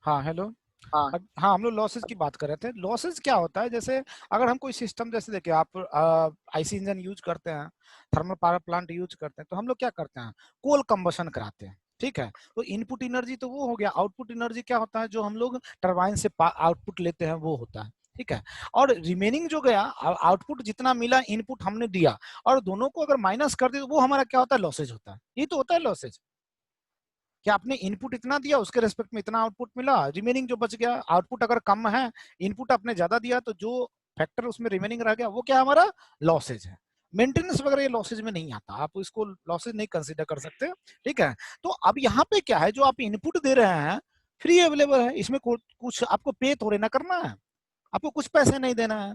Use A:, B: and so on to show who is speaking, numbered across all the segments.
A: हाँ हेलो।
B: हाँ।
A: अब हाँ, हम लोग लॉसेस की बात कर रहे थे। लॉसेस क्या होता है, जैसे अगर हम कोई सिस्टम, जैसे देखिए आप आईसी इंजन यूज करते हैं, थर्मल पावर प्लांट यूज करते हैं, तो हम लोग क्या करते हैं, कोल कंबशन कराते हैं। ठीक है, तो इनपुट एनर्जी तो वो हो गया, आउटपुट एनर्जी क्या होता है, जो हम लोग टरबाइन से आउटपुट लेते हैं वो होता है। ठीक है, और रिमेनिंग जो गया आउटपुट जितना मिला, इनपुट हमने दिया, और दोनों को अगर माइनस कर दे तो वो हमारा क्या होता है, लॉसेज होता है। ये तो होता है लॉसेज, कि आपने इनपुट इतना दिया, उसके रेस्पेक्ट में इतना आउटपुट मिला, रिमेनिंग जो बच गया, आउटपुट अगर कम है, इनपुट आपने ज्यादा दिया, तो जो फैक्टर उसमें रिमेनिंग रह गया वो क्या हमारा लॉसेज है। मेंटेनेंस वगैरह ये लॉसेज में नहीं आता, आप इसको लॉसेज नहीं कंसीडर कर सकते। ठीक है, तो अब यहाँ पे क्या है, जो आप इनपुट दे रहे हैं फ्री अवेलेबल है, इसमें कुछ आपको पे थोड़े ना करना है, आपको कुछ पैसे नहीं देना है,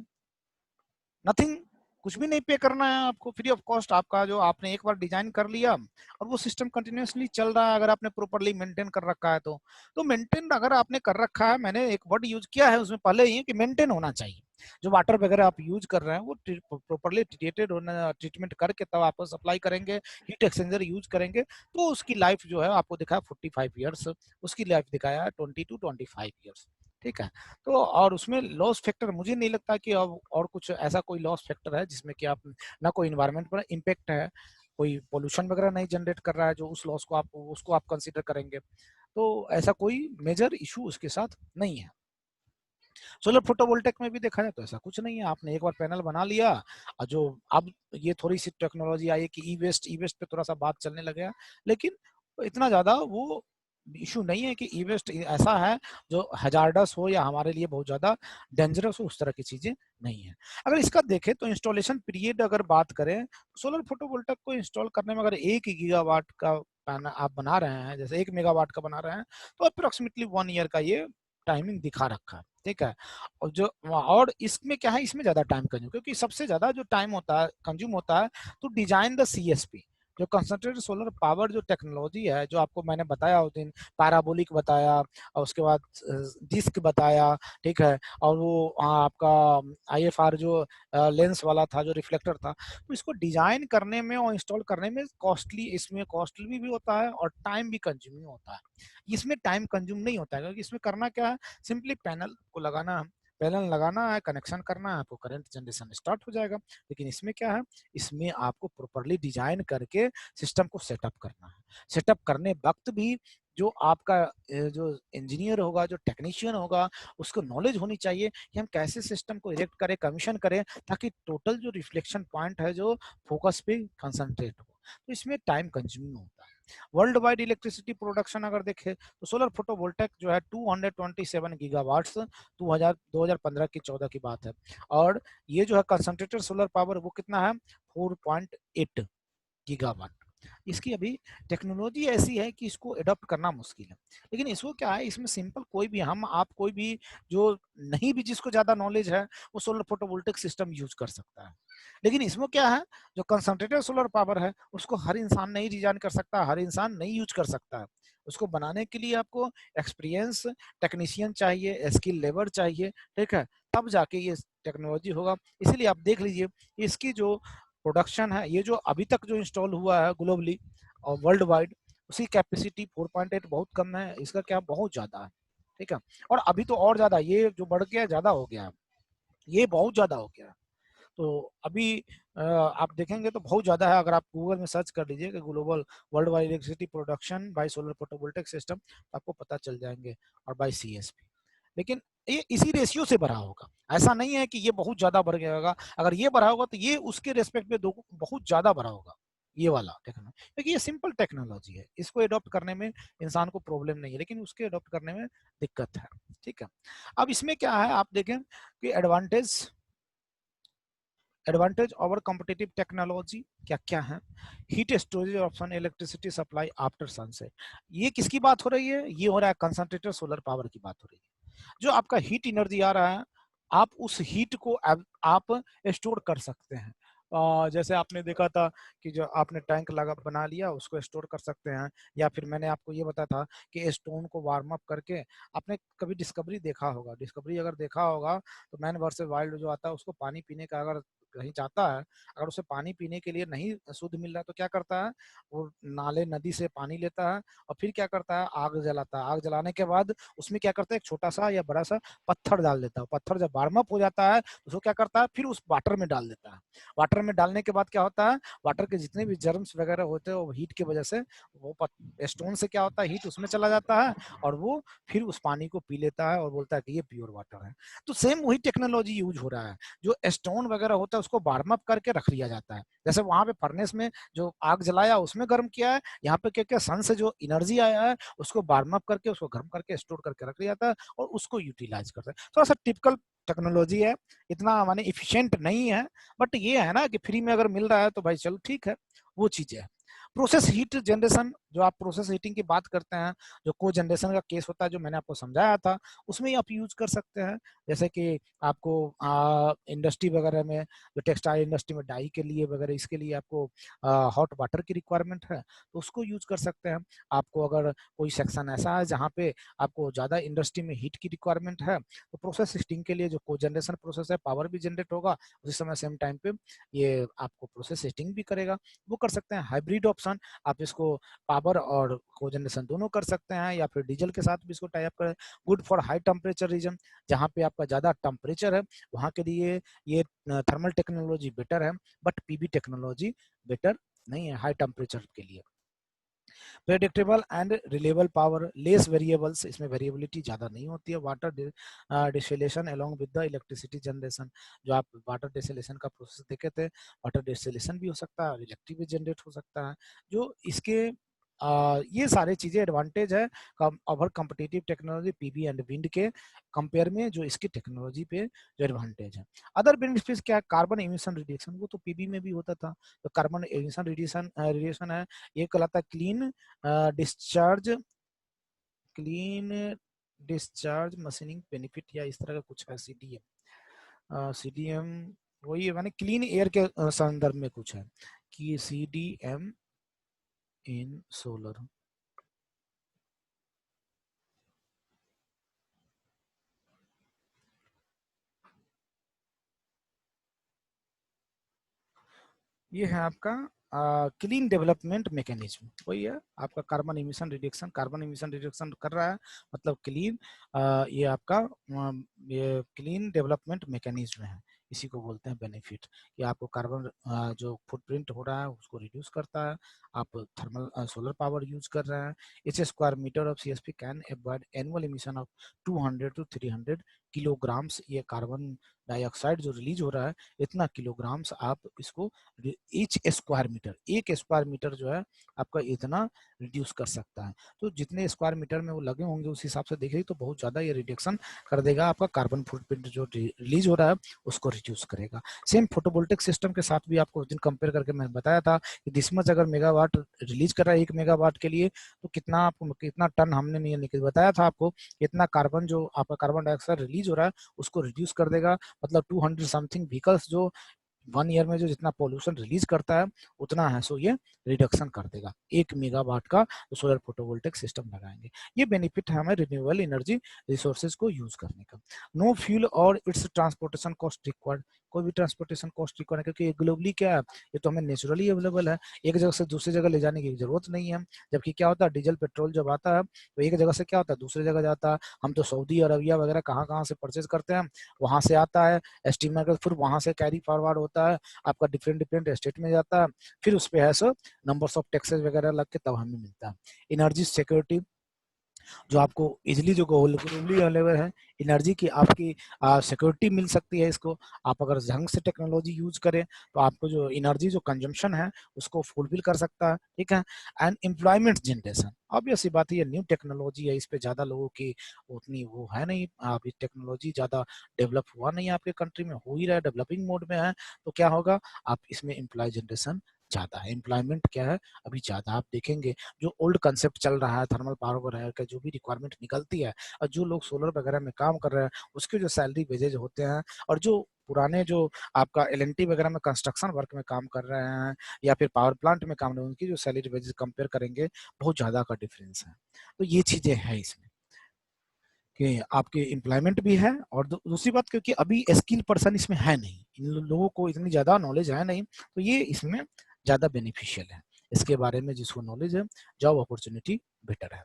A: नथिंग, कुछ भी नहीं पे करना है आपको, फ्री ऑफ कॉस्ट आपका जो आपने एक बार डिजाइन कर लिया, और वो सिस्टम कंटिन्यूअसली चल रहा है, अगर आपने प्रॉपर्ली मेंटेन कर रखा है तो मेंटेन अगर आपने कर रखा है, मैंने एक वर्ड यूज किया है उसमें पहले ही कि मेंटेन होना चाहिए। जो वाटर वगैरह आप यूज कर रहे हैं वो प्रॉपर्ली ट्रीटेड होना, ट्रीटमेंट करके तब आपको सप्लाई करेंगे, हीट एक्सचेंजर यूज करेंगे, तो उसकी लाइफ जो है आपको दिखाया 45 ईयर्स, उसकी लाइफ दिखाया 20 to 25 ईयर्स। ठीक है, तो और उसमें लॉस फैक्टर मुझे नहीं लगता कि अब और कुछ ऐसा कोई लॉस फैक्टर है जिसमें कि आप ना कोई इन्वायरमेंट पर इम्पेक्ट है, कोई पोल्यूशन वगैरह नहीं जनरेट कर रहा है जो उस लॉस को आप उसको आप कंसीडर करेंगे, तो ऐसा कोई मेजर इशू उसके साथ नहीं है। सोलर फोटोवोल्टेक में भी देखा जाए तो ऐसा कुछ नहीं है, आपने एक बार पैनल बना लिया, और जो अब ये थोड़ी सी टेक्नोलॉजी आई है कि ई वेस्ट पे थोड़ा सा बात चलने लगे हैं, लेकिन इतना ज्यादा वो इशू नहीं है कि ई वेस्ट ऐसा है जो हजार्डस हो या हमारे लिए बहुत ज्यादा डेंजरस हो, उस तरह की चीजें नहीं है। अगर इसका देखें तो इंस्टॉलेशन पीरियड अगर बात करें, सोलर फोटोवोल्टेक को इंस्टॉल करने में अगर 1 गीगावाट का पैनल आप बना रहे हैं, जैसे 1 मेगावाट का बना रहे हैं, तो अप्रोक्सीमेटली 1 ईयर का ये टाइमिंग दिखा रखा है। ठीक है, और इसमें क्या है, इसमें ज्यादा टाइम कंज्यूम, क्योंकि सबसे ज्यादा जो टाइम होता है कंज्यूम होता है तो डिजाइन द सीएसपी, जो कंसंट्रेटेड सोलर पावर जो टेक्नोलॉजी है, जो आपको मैंने बताया उस दिन, पैराबोलिक बताया, और उसके बाद डिस्क बताया। ठीक है, और वो आपका आईएफआर जो लेंस वाला था, जो रिफ्लेक्टर था, तो इसको डिजाइन करने में और इंस्टॉल करने में कॉस्टली, इसमें कॉस्टली भी होता है और टाइम भी कंज्यूमिंग होता है। इसमें टाइम कंज्यूम नहीं होता है, क्योंकि इसमें करना क्या है, सिंपली पैनल को लगाना है, पैनल लगाना है, कनेक्शन करना है, आपको करंट जनरेशन स्टार्ट हो जाएगा। लेकिन इसमें क्या है, इसमें आपको प्रॉपर्ली डिजाइन करके सिस्टम को सेटअप करना है। सेटअप करने वक्त भी जो आपका जो इंजीनियर होगा, जो टेक्नीशियन होगा, उसको नॉलेज होनी चाहिए कि हम कैसे सिस्टम को इरेक्ट करें, कमीशन करें, ताकि टोटल जो रिफ्लेक्शन पॉइंट है जो फोकस पे कंसंट्रेट हो। तो इसमें टाइम कंज्यूमिंग होता है। वर्ल्ड वाइड इलेक्ट्रिसिटी प्रोडक्शन अगर देखें तो सोलर फोटोवोल्टेक जो है 227 गीगावाट्स 2015 की 14 की बात है, और ये जो है कंसंट्रेटेड सोलर पावर वो कितना है, 4.8 गीगावाट। इसकी अभी टेक्नोलॉजी ऐसी है कि इसको अडॉप्ट करना मुश्किल है। लेकिन इसको क्या है, इसमें सिंपल कोई भी, हम आप कोई भी जो नहीं भी, जिसको ज्यादा नॉलेज है, वो सोलर फोटोवोल्टिक सिस्टम यूज कर सकता है। लेकिन इसमें क्या है, जो कंसंट्रेटेड सोलर पावर है उसको हर इंसान नहीं डिजाइन कर सकता, हर इंसान नहीं यूज कर सकता है। उसको बनाने के लिए आपको एक्सपीरियंस टेक्नीशियन चाहिए, स्किल लेबर चाहिए। ठीक है, तब जाके ये टेक्नोलॉजी होगा। इसीलिए आप देख लीजिए, इसकी जो प्रोडक्शन है, ये जो अभी तक जो इंस्टॉल हुआ है ग्लोबली और वर्ल्ड वाइड, उसकी कैपेसिटी 4.8 बहुत कम है, इसका क्या बहुत ज्यादा है। ठीक है, और अभी तो और ज्यादा ये जो बढ़ गया, ज्यादा हो गया है, ये बहुत ज्यादा हो गया है। तो अभी आप देखेंगे तो बहुत ज्यादा है, अगर आप गूगल में सर्च कर लीजिए कि global world wide electricity production by solar photovoltaic system, आपको पता चल जाएंगे, और बाय सीएसपी। लेकिन ये इसी रेशियो से बढ़ा होगा, ऐसा नहीं है कि ये बहुत ज्यादा बढ़ गया होगा। अगर ये बढ़ा होगा तो ये उसके रेस्पेक्ट में दो बहुत ज्यादा बढ़ा होगा, ये वाला टेक्नोलॉजी, क्योंकि ये सिंपल टेक्नोलॉजी है, इसको अडॉप्ट करने में इंसान को प्रॉब्लम नहीं है, लेकिन उसके अडॉप्ट करने में दिक्कत है। ठीक है, अब इसमें क्या है, आप देखें कि advantage, advantage over competitive technology क्या क्या है। Heat storage option, electricity supply after sunset, ये किसकी बात हो रही है, ये हो रहा है कंसंट्रेटेड सोलर पावर की बात हो रही है। जो आपका हीट एनर्जी आ रहा है, आप उस हीट को आप स्टोर कर सकते हैं। जैसे आपने देखा था कि जो आपने टैंक लगा बना लिया, उसको स्टोर कर सकते हैं, या फिर मैंने आपको ये बताया था कि स्टोन को वार्म अप करके, आपने कभी डिस्कवरी देखा होगा, डिस्कवरी अगर देखा होगा तो मैन वर्सेस वाइल्ड जो आता है, उसको पानी पीने का अगर कहीं जाता है, अगर उसे पानी पीने के लिए नहीं शुद्ध मिल रहा है तो क्या करता है, वो नाले नदी से पानी लेता है और फिर क्या करता है, आग जलाता है। आग जलाने के बाद उसमें क्या करता है, एक छोटा सा या बड़ा सा पत्थर डाल देता है। पत्थर जब वार्म अप हो जाता है तो उसको क्या करता है, फिर उस वाटर में डाल देता है। वाटर में डालने के बाद क्या होता है, वाटर के जितने भी जर्म्स वगैरह होते हैं वो हीट की वजह से वो स्टोन से क्या होता है, हीट उसमें चला जाता है और वो फिर उस पानी को पी लेता है और बोलता है कि ये प्योर वाटर है। तो सेम वही टेक्नोलॉजी यूज हो रहा है, जो स्टोन वगैरह होता है उसको वार्म अप करके रख लिया जाता है। जैसे वहां पे फर्नेस में जो आग जलाया उसमें गर्म किया है, यहाँ पे क्या क्या सन से जो एनर्जी आया है उसको वार्म अप करके उसको गर्म करके स्टोर करके रख लिया जाता है और उसको यूटिलाइज करते हैं। थोड़ा सा टिपिकल टेक्नोलॉजी है, इतना माने इफिशिएंट नहीं है, बट ये है ना कि फ्री में अगर मिल रहा है तो भाई चलो ठीक है, वो चीजें है। प्रोसेस हीट जनरेशन, जो आप प्रोसेस हीटिंग की बात करते हैं, जो को जनरेशन का केस होता है जो मैंने आपको समझाया था, उसमें ही आप यूज कर सकते हैं। जैसे कि आपको इंडस्ट्री वगैरह में, जो टेक्सटाइल इंडस्ट्री में डाई के लिए वगैरह, इसके लिए आपको हॉट वाटर की रिक्वायरमेंट है तो उसको यूज कर सकते हैं। आपको अगर कोई सेक्शन ऐसा है जहाँ पे आपको ज्यादा इंडस्ट्री में हीट की रिक्वायरमेंट है तो प्रोसेस हीटिंग के लिए जो को जनरेशन प्रोसेस है, पावर भी जनरेट होगा उसी समय सेम टाइम पे ये आपको प्रोसेस हीटिंग भी करेगा, वो कर सकते हैं। हाइब्रिड ऑप्शन, आप इसको पावर और कोजनरेशन दोनों कर सकते हैं या फिर डीजल के साथ भी इसको टाई अप करें। Good for high temperature region, जहाँ पे आपका ज्यादा टेम्परेचर है वहाँ के लिए ये थर्मल टेक्नोलॉजी बेटर है, बट पीबी टेक्नोलॉजी बेटर नहीं है हाई टेम्परेचर के लिए। Predictable and reliable power, less variables, इसमें वेरिएबिलिटी ज़्यादा नहीं होती है। Water distillation along with the electricity generation, जो आप वाटर डिस्टिलेशन का प्रोसेस देखे थे, वाटर डिस्टिलेशन भी हो सकता है और इलेक्ट्रिक भी जनरेट हो सकता है। जो इसके ये सारे चीजें एडवांटेज है over competitive technology PB and wind के कंपेयर में, जो इसकी टेक्नोलॉजी पे जो एडवांटेज है। अदर बेनिफिट्स क्या, कार्बन एमिशन रिडक्शन, वो तो पीबी में भी होता था। तो कार्बन एमिशन रिडक्शन है, ये कहलाता है clean discharge, clean discharge machining benefit या इस तरह का कुछ है, सीडीएम। सीडीएम वही है, माने क्लीन एयर के संदर्भ में कुछ है कि सीडीएम इन सोलर। ये है आपका क्लीन डेवलपमेंट मैकेनिज्म, वही है आपका carbon emission reduction. Carbon emission reduction कर रहा है मतलब क्लीन, ये आपका ये क्लीन डेवलपमेंट मैकेनिज्म है, इसी को बोलते हैं बेनिफिट। कि आपको कार्बन जो फुटप्रिंट हो रहा है उसको रिड्यूस करता है। आप थर्मल सोलर पावर यूज कर रहे हैं। Each square metre of CSP can avoid annual emission of 200 to 300 kilograms. ये कार्बन डाइऑक्साइड जो रिलीज हो रहा है, इतना किलोग्राम्स आप इसको, ईच स्क्वायर मीटर, एक स्क्वायर मीटर जो है आपका इतना रिड्यूस कर सकता है। तो जितने स्क्वायर मीटर में वो लगे होंगे उस हिसाब से देखिए तो बहुत ज्यादा ये रिडक्शन कर देगा। आपका कार्बन फुटप्रिंट जो रिलीज हो रहा है उसको रिड्यूस करेगा। सेम फोटोवोल्टिक सिस्टम के साथ भी आपको उस दिन कंपेयर करके मैंने बताया था कि दिस मच अगर मेगावाट रिलीज कर रहा है 1 मेगावाट के लिए, तो कितना आपको, कितना टन हमने नहीं निकल बताया था आपको, कितना कार्बन जो आपका कार्बन डाइऑक्साइड रिलीज हो रहा है उसको रिड्यूस कर देगा। मतलब 200 समथिंग व्हीकल्स जो 1 ईयर में जो जितना पोल्यूशन रिलीज करता है उतना है सो ये रिडक्शन कर देगा। 1 मेगावाट का तो सोलर फोटोवोल्टिक सिस्टम लगाएंगे। ये बेनिफिट है हमें रिन्यूएबल एनर्जी रिसोर्सेज को यूज करने का। नो फ्यूल और इट्स ट्रांसपोर्टेशन कॉस्ट रिक्वायर्ड, कोई भी ट्रांसपोर्टेशन कॉस्ट रिक्वायर्ड, क्योंकि ये ग्लोबली क्या है, ये तो हमें नेचुरली अवेलेबल है, एक जगह से दूसरी जगह ले जाने की जरूरत नहीं है। जबकि क्या होता है, डीजल पेट्रोल जब आता है तो एक जगह से क्या होता है दूसरी जगह जाता है। हम तो सऊदी अरबिया वगैरह कहाँ कहाँ से परचेज करते हैं, वहां से आता है एस्टीमेट, फिर वहां से कैरी फॉरवर्ड होता है आपका डिफरेंट डिफरेंट स्टेट में जाता है, फिर उस पे है सो नंबर्स ऑफ टैक्सेस वगैरह लग के तब हमें मिलता है। एनर्जी सिक्योरिटी, जो आपको इजिली जो ग्लोबली अवेलेबल है एनर्जी की, आपकी सिक्योरिटी मिल सकती है इसको। आप अगर ढंग से टेक्नोलॉजी यूज करें तो आपको जो एनर्जी जो कंजम्पशन है उसको फुलफिल कर सकता है, ठीक है। एंड एम्प्लॉयमेंट जनरेशन, ऑब्वियस सी बात है ये न्यू टेक्नोलॉजी है, इस पे ज्यादा लोगों की उतनी वो है नहीं, अभी टेक्नोलॉजी ज्यादा डेवलप हुआ नहीं है आपके कंट्री में, हो ही रहा है, डेवलपिंग मोड में है। तो क्या होगा, आप इसमें एम्प्लॉय जनरेशन ज्यादा है, एम्प्लॉयमेंट क्या है अभी ज्यादा आप देखेंगे। जो ओल्ड कंसेप्ट चल रहा है थर्मल पावर वगैरह का जो भी रिक्वायरमेंट निकलती है, और जो लोग सोलर वगैरह में काम कर रहे हैं उसके जो सैलरी वेजेज होते हैं, और जो पुराने जो आपका एलएनटी वगैरह में कंस्ट्रक्शन वर्क में काम कर रहे हैं या फिर पावर प्लांट में काम कर रहे हैं, उनकी जो सैलरी वेजेस कंपेयर करेंगे बहुत ज्यादा का डिफरेंस है। तो ये चीजें हैं इसमें कि आपके एम्प्लॉयमेंट भी है, और दूसरी बात क्योंकि अभी स्किल पर्सन इसमें है नहीं, इन लोगों को इतनी ज्यादा नॉलेज है नहीं, तो ये इसमें ज्यादा बेनिफिशियल है। इसके बारे में जिसको नॉलेज है, जॉब अपॉर्चुनिटी बेटर है,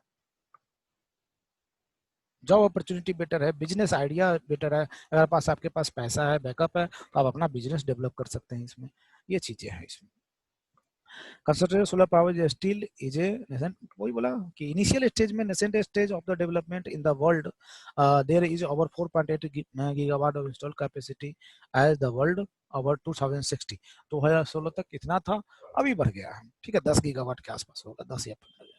A: जॉब अपॉर्चुनिटी बेटर है, बिजनेस आइडिया बेटर है। अगर पास आपके पास पैसा है, बैकअप है, तो आप अपना बिजनेस डेवलप कर सकते हैं इसमें। ये चीजें हैं इसमें। Concentrated solar power is still is a nascent, वही बोला कि इनिशियल स्टेज में, nascent stage of the development in the world, there is over 4.8 gigawatt of install capacity as the world over 2060। 2016 तक कितना था, अभी बढ़ गया है, ठीक है, 10 गीगावाट के आसपास होगा, 10 या 15 गीगावाट।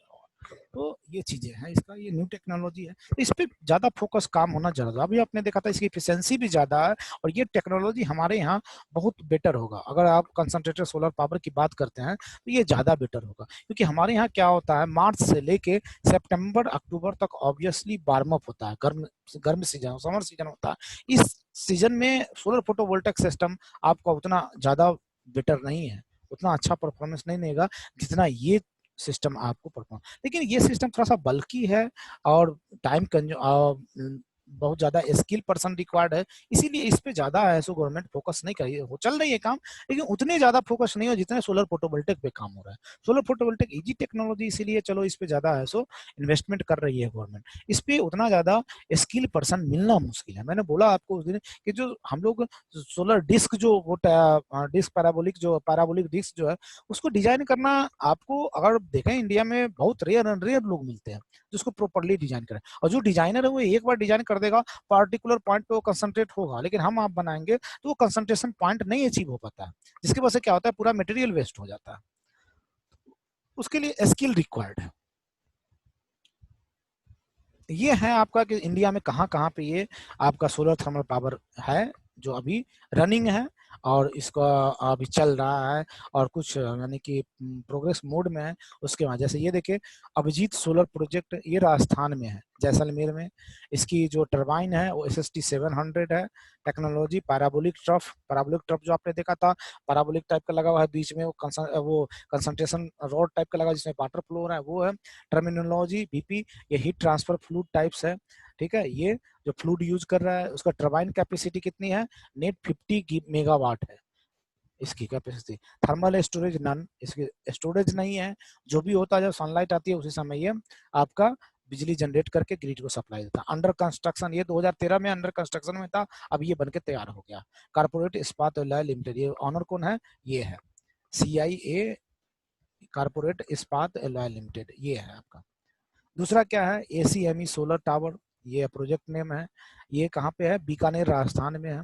A: तो ये चीजें हैं, इसका ये न्यू टेक्नोलॉजी है, तो इस पे ज्यादा फोकस काम होना जरूरी है। अभी आपने देखा था इसकी एफिशिएंसी भी ज्यादा है, और ये टेक्नोलॉजी हमारे यहाँ बहुत बेटर होगा। अगर आप कंसंट्रेटेड सोलर पावर की बात करते हैं तो ये ज्यादा बेटर होगा, क्योंकि हमारे यहाँ क्या होता है, मार्च से लेके सितंबर अक्टूबर तक ऑब्वियसली वार्म अप होता है, गर्म गर्म सीजन, समर सीजन होता है। इस सीजन में सोलर फोटोवोल्टिक सिस्टम आपका उतना ज्यादा बेटर नहीं है, उतना अच्छा परफॉर्मेंस नहीं देगा जितना ये सिस्टम आपको परफॉर्म। लेकिन ये सिस्टम थोड़ा सा बल्कि है, और टाइम बहुत ज्यादा स्किल पर्सन रिक्वायर्ड है, इसीलिए इस पे ज्यादा ऐसो गवर्नमेंट फोकस नहीं कर रही है। हो चल रही है काम, लेकिन उतने ज्यादा फोकस नहीं हो जितने सोलर फोटोवोल्टिक पे काम हो रहा है। सोलर फोटोवोल्टिक इजी टेक्नोलॉजी, इसीलिए चलो इस पे ज्यादा ऐसो इन्वेस्टमेंट कर रही है गवर्नमेंट। इस पे उतना ज्यादा स्किल पर्सन मिलना मुश्किल है। मैंने बोला आपको उस दिन कि जो हम लोग सोलर डिस्क, जो वो डिस्क पैराबोलिक, जो पैराबोलिक डिस्क जो है, उसको डिजाइन करना, आपको अगर देखें इंडिया में बहुत रेयर रेयर लोग मिलते हैं जिसको प्रॉपर्ली डिजाइन करें। और जो डिजाइनर है वो एक बार डिजाइन कर देगा, पार्टिकुलर पॉइंट पे वो कंसंट्रेट होगा, लेकिन हम आप बनाएंगे तो वो कंसंट्रेशन पॉइंट नहीं अचीव हो पाता है, जिसकी वजह से क्या होता है, पूरा मटेरियल वेस्ट हो जाता है। उसके लिए स्किल रिक्वायर्ड है। ये है आपका कि इंडिया में कहाँ कहाँ पे ये आपका सोलर थर्मल पावर है जो अभी रनिंग है, और इसका अभी चल रहा है, और कुछ यानी कि प्रोग्रेस मोड में है। उसके वजह से ये देखिए, अभिजीत सोलर प्रोजेक्ट, ये राजस्थान में है, जैसलमेर में। इसकी जो टरबाइन है वो SST 700 है। टेक्नोलॉजी पैराबोलिक ट्रफ जो आपने देखा था, पैराबोलिक टाइप का लगा हुआ है, बीच में वो कंसंट्रेशन रॉड टाइप का लगा जिसमें वाटर फ्लो हो रहा है, वो है। टर्मिनोलॉजी BP, ये हीट ट्रांसफर फ्लूइड टाइप्स है, ठीक है। ये जो फ्लूइड यूज कर रहा है, उसका टर्बाइन कैपेसिटी कितनी है, नेट 50 मेगावाट है इसकी कैपेसिटी। थर्मल स्टोरेज नन, इसकी स्टोरेज नहीं है। जो भी होता है, जब सनलाइट आती है उसी समय ये आपका बिजली जनरेट करके ग्रिड को सप्लाई देता है। अंडर कंस्ट्रक्शन, ये 2013 में अंडर कंस्ट्रक्शन में था, अब ये बनके तैयार हो गया। कारपोरेट इस्पात एलॉय लिमिटेड, ये ऑनर कौन है, ये है CIA, कारपोरेट इस्पात एलॉय लिमिटेड, ये है आपका। दूसरा क्या है, ACME सोलर टावर, ये प्रोजेक्ट नेम है। ये कहाँ पे है, बीकानेर राजस्थान में है।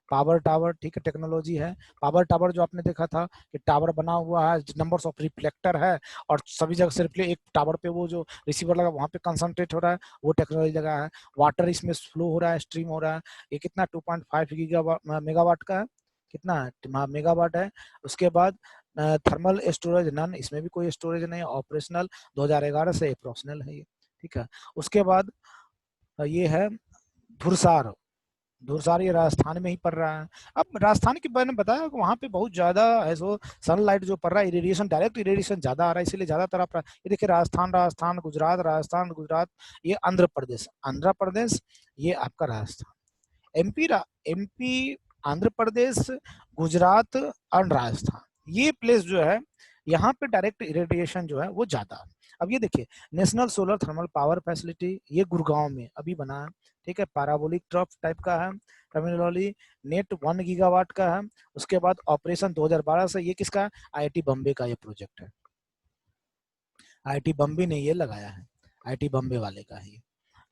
A: पावर टावर, ठीक है, टेक्नोलॉजी है। पावर टावर जो आपने देखा था कि टावर बना हुआ है, नंबर्स ऑफ रिफ्लेक्टर है, और सभी जगह से एक टावर पे वो जो रिसीवर लगा वहां पे कंसंट्रेट हो रहा है, वो टेक्नोलॉजी लगा है। वाटर इसमें फ्लो हो रहा है, स्ट्रीम हो रहा है। ये कितना 2.5 मेगावाट का है, कितना है, मेगावाट है। उसके बाद थर्मल स्टोरेज नन, इसमें भी कोई स्टोरेज नहीं है, ऑपरेशनल 2011 से ऑपरेशनल है ये, ठीक है। उसके बाद ये है धुरसार, धुरसार ये राजस्थान में ही पड़ रहा है। अब राजस्थान के बारे में बताया कि वहां पे बहुत ज्यादा है, सो सनलाइट जो पड़ रहा है, इरेडिएशन, डायरेक्ट इरेडिएशन ज्यादा आ रहा है, इसलिए ज्यादातर आप ये देखिए, राजस्थान गुजरात, राजस्थान गुजरात, ये आंध्र प्रदेश, ये आपका राजस्थान, MP आंध्र प्रदेश, गुजरात और राजस्थान, ये प्लेस जो है, यहाँ पे डायरेक्ट इरेडिएशन जो है वो ज्यादा है। अब ये देखिए, national solar thermal power facility, ये गुड़गांव में अभी बना है, ठीक है। पैराबोलिक ट्रफ टाइप का है। टर्मिनोलॉजी, नेट 1 गीगावाट का है। उसके बाद ऑपरेशन 2012 से, ये किसका है, IIT बॉम्बे का ये प्रोजेक्ट है, IIT बॉम्बे ने ये लगाया है, IIT बॉम्बे वाले का है,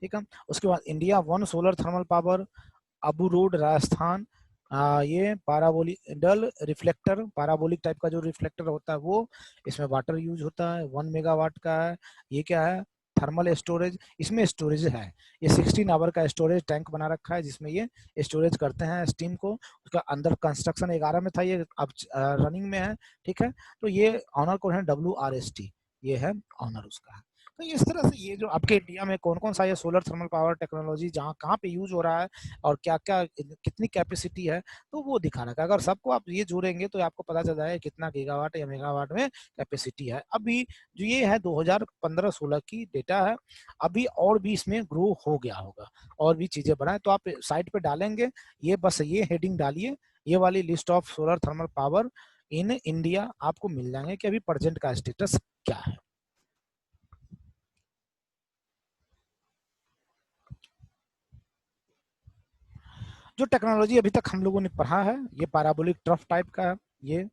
A: ठीक है। उसके बाद India one solar thermal power, Abu road Rajasthan. ये पाराबोलिडल रिफ्लेक्टर, पाराबोलिक टाइप का जो रिफ्लेक्टर होता है वो, इसमें वाटर यूज होता है, 1 मेगावाट का है। ये क्या है, थर्मल स्टोरेज, इसमें स्टोरेज है। ये 16 आवर का स्टोरेज टैंक बना रखा है जिसमें ये स्टोरेज करते हैं स्टीम को। उसका अंदर कंस्ट्रक्शन 11 में था, ये अब रनिंग में है, ठीक है। तो ये ऑनर कौन है, WRST, ये है ऑनर उसका है। तो इस तरह से ये जो आपके इंडिया में कौन कौन सा ये सोलर थर्मल पावर टेक्नोलॉजी जहाँ कहाँ पे यूज हो रहा है, और क्या क्या कितनी कैपेसिटी है, तो वो दिखा रखा है। अगर सबको आप ये जोड़ेंगे तो आपको पता चल जाएगा कितना गीगावाट या मेगावाट में कैपेसिटी है। अभी जो ये है 2015-16 की डेटा है, अभी और भी इसमें ग्रो हो गया होगा, और भी चीजें बढ़ाए तो आप साइट पे डालेंगे, ये बस ये हेडिंग डालिए, ये वाली list of solar thermal power in India आपको मिल जाएंगे कि अभी प्रेजेंट का स्टेटस क्या है। जो टेक्नोलॉजी अभी तक हम लोगों ने पढ़ा है ये पैराबोलिक ट्रफ टाइप का है। ये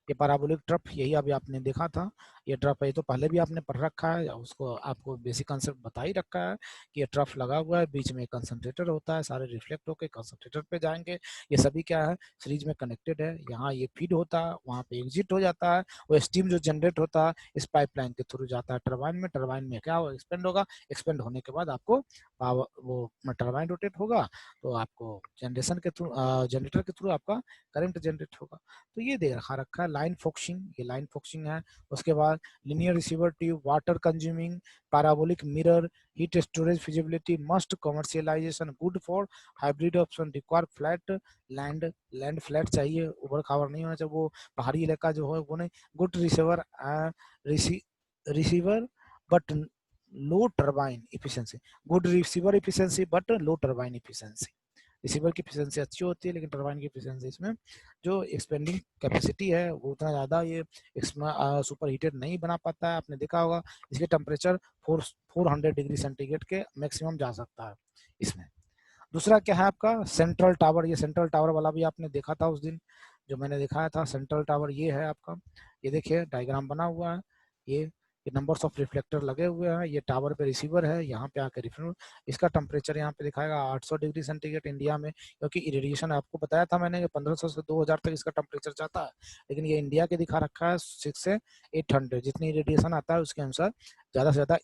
A: पैराबोलिक ट्रफ यही अभी आपने देखा था। ये ट्रफ है तो पहले भी आपने पढ़ रखा है, उसको आपको बेसिक कंसेप्ट बता ही रखा है कि ये ट्रफ लगा हुआ है, बीच में कंसंट्रेटर होता है, सारे रिफ्लेक्ट होकर कंसंट्रेटर पे जाएंगे। ये सभी क्या है, सीरीज में कनेक्टेड है। यहाँ ये फीड होता है, वहाँ पे एग्जिट हो जाता है। वो स्टीम जो जनरेट होता है इस पाइपलाइन के थ्रू जाता है टरबाइन में। टरबाइन में क्या होगा, एक्सपेंड होगा। एक्सपेंड होने के बाद आपको पावर, वो टरबाइन रोटेट होगा तो आपको जनरेशन के थ्रू, जनरेटर के थ्रू आपका करंट जनरेट होगा। तो ये दे रखा है लाइन फोक्सिंग, ये लाइन फोक्सिंग है। उसके बाद linear receiver tube, water consuming, parabolic mirror, heat storage feasibility, must commercialisation, good for hybrid option, require flat land, land flat चाहिए, उबड़ खाबड़ नहीं होना चाहिए, वो पहाड़ी इलाका जो है वो नहीं। Good receiver, receiver but low turbine efficiency, good receiver efficiency but low turbine efficiency. Receiver की एफिशिएंसी अच्छी होती है लेकिन टरबाइन की एफिशिएंसी इसमें जो एक्सपेंडिंग कैपेसिटी है वो उतना ज़्यादा ये सुपर हीटेड नहीं बना पाता है। आपने देखा होगा इसके टेम्परेचर 400 डिग्री सेंटीग्रेड के मैक्सिमम जा सकता है इसमें। दूसरा क्या है आपका सेंट्रल टावर। ये सेंट्रल टावर वाला भी आपने देखा था उस दिन जो मैंने दिखाया था। सेंट्रल टावर ये है आपका, ये देखिए डायग्राम बना हुआ है। ये नंबर्स ऑफ रिफ्लेक्टर लगे हुए हैं। ये टावर पे रिसीवर है, यहाँ पे आकर रिफ्लेक्टर। इसका टेम्परेचर यहाँ पे दिखाएगा 800 डिग्री सेंटीग्रेड इंडिया में, क्योंकि इरेडिएशन आपको बताया था मैंने 1500 से 2000 तक इसका टेम्परेचर जाता है। लेकिन ये इंडिया के दिखा रखा है 6 से 800, जितनी इरेडिएशन आता है उसके अनुसार ज़्यादा से ज़्यादा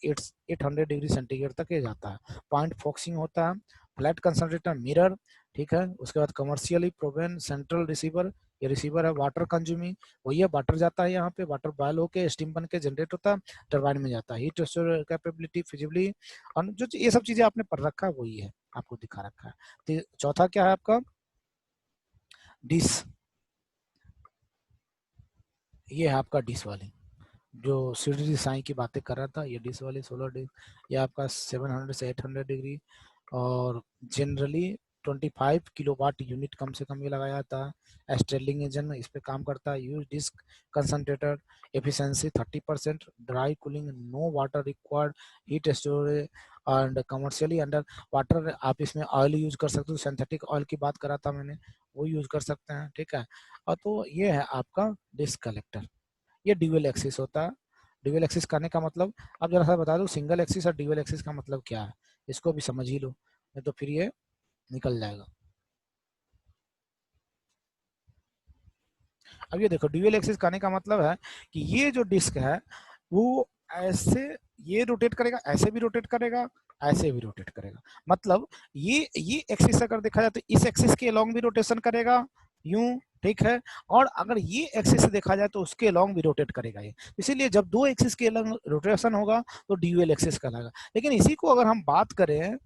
A: 800 डिग्री सेंटीग्रेड तक ये जाता है। पॉइंट फोक्सिंग होता है, फ्लैट कंसंट्रेटर मिरर, ठीक है। उसके बाद कमर्शियली प्रोवेन सेंट्रल रिसीवर, ये रिसीवर है। वाटर कंज्यूमिंग, वही है, वाटर जाता है यहाँ पे, वाटर बॉयल होके स्टीम बन के जनरेट होता है, टरबाइन में जाता है। हीट स्टोरेज कैपेबिलिटी, फिजिबली, और जो ये सब चीजें आपने पढ़ रखा है वही है, आपको दिखा रखा है। तो चौथा क्या है आपका डिस, ये है आपका डिस वाली जो सीढ़ी साई की बातें कर रहा था। ये डिस वाली सोलर डिस, ये आपका 700 से 800 डिग्री और जनरली 25 किलोवाट यूनिट कम से कम ये लगाया जाता है। स्टेरलिंग इंजन इस पे काम करता है। Use disc concentrator, efficiency 30%, dry cooling, no water required, heat storage and commercially under water. आप इसमें ऑयल यूज कर सकते हो, सिंथेटिक ऑयल की बात करा था मैंने, वो यूज कर सकते हैं, ठीक है। और तो ये है आपका डिस्क कलेक्टर। ये ड्यूअल एक्सिस होता है। ड्यूअल एक्सिस करने का मतलब, अब जरा सा बता दो सिंगल एक्सिस और ड्यूअल एक्सिस का मतलब क्या है, इसको भी समझ ही लो, नहीं तो फिर ये निकल जाएगा। अब ये देखो ड्यूअल एक्सिस करने का मतलब है कि ये जो डिस्क है वो ऐसे ये रोटेट करेगा, ऐसे भी रोटेट करेगा, ऐसे भी रोटेट करेगा। मतलब ये एक्सिस अगर देखा जाए तो इस एक्सिस के अलोंग भी रोटेशन करेगा यूं, ठीक है। और अगर ये एक्सिस से देखा जाए तो उसके अलोंग भी रोटेट करेगा ये। इसीलिए जब दो एक्सिस के अलोंग रोटेशन होगा तो ड्यूअल एक्सिस कहलाएगा। लेकिन इसी को अगर हम बात करें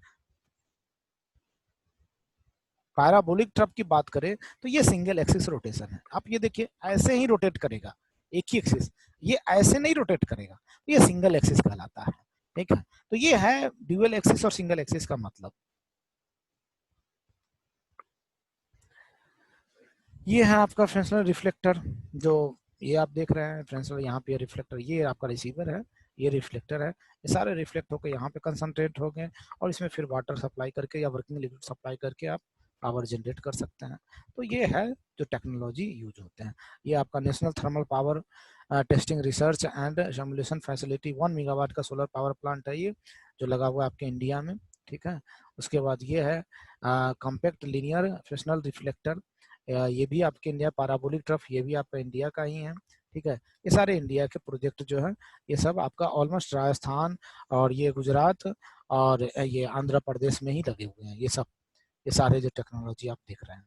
A: पैराबोलिक ट्रफ की बात करें तो ये सिंगल एक्सिस रोटेशन है। आप ये देखिए ऐसे ही रोटेट करेगा, एक ही एक्सिस, ये ऐसे नहीं रोटेट करेगा, ये सिंगल एक्सिस कहलाता है, ठीक है। तो ये है ड्यूअल एक्सिस और सिंगल एक्सिस का मतलब। ये है आपका फ्रेंसनल रिफ्लेक्टर, जो ये आप देख रहे हैं फ्रेंसनल, यहाँ पे रिफ्लेक्टर, ये आपका रिसीवर है, ये रिफ्लेक्टर है। ये सारे रिफ्लेक्ट होकर यहाँ पे कंसंट्रेट हो गए और इसमें फिर वाटर सप्लाई करके या वर्किंग लिक्विड सप्लाई करके आप पावर जनरेट कर सकते हैं। तो ये है जो टेक्नोलॉजी यूज होते हैं। ये आपका national thermal power testing research and simulation facility 1 megawatt का सोलर पावर प्लांट है ये, जो लगा हुआ है आपके इंडिया में, ठीक है। उसके बाद ये है कॉम्पैक्ट लीनियर फ्रेशनल रिफ्लेक्टर, ये भी आपके इंडिया। पैराबोलिक ट्रफ ये भी आपका इंडिया का ही है, ठीक है। ये सारे इंडिया के प्रोजेक्ट जो है ये सब आपका ऑलमोस्ट राजस्थान और ये गुजरात और ये आंध्र प्रदेश में ही लगे हुए हैं ये सब। ये सारे जो टेक्नोलॉजी आप देख रहे हैं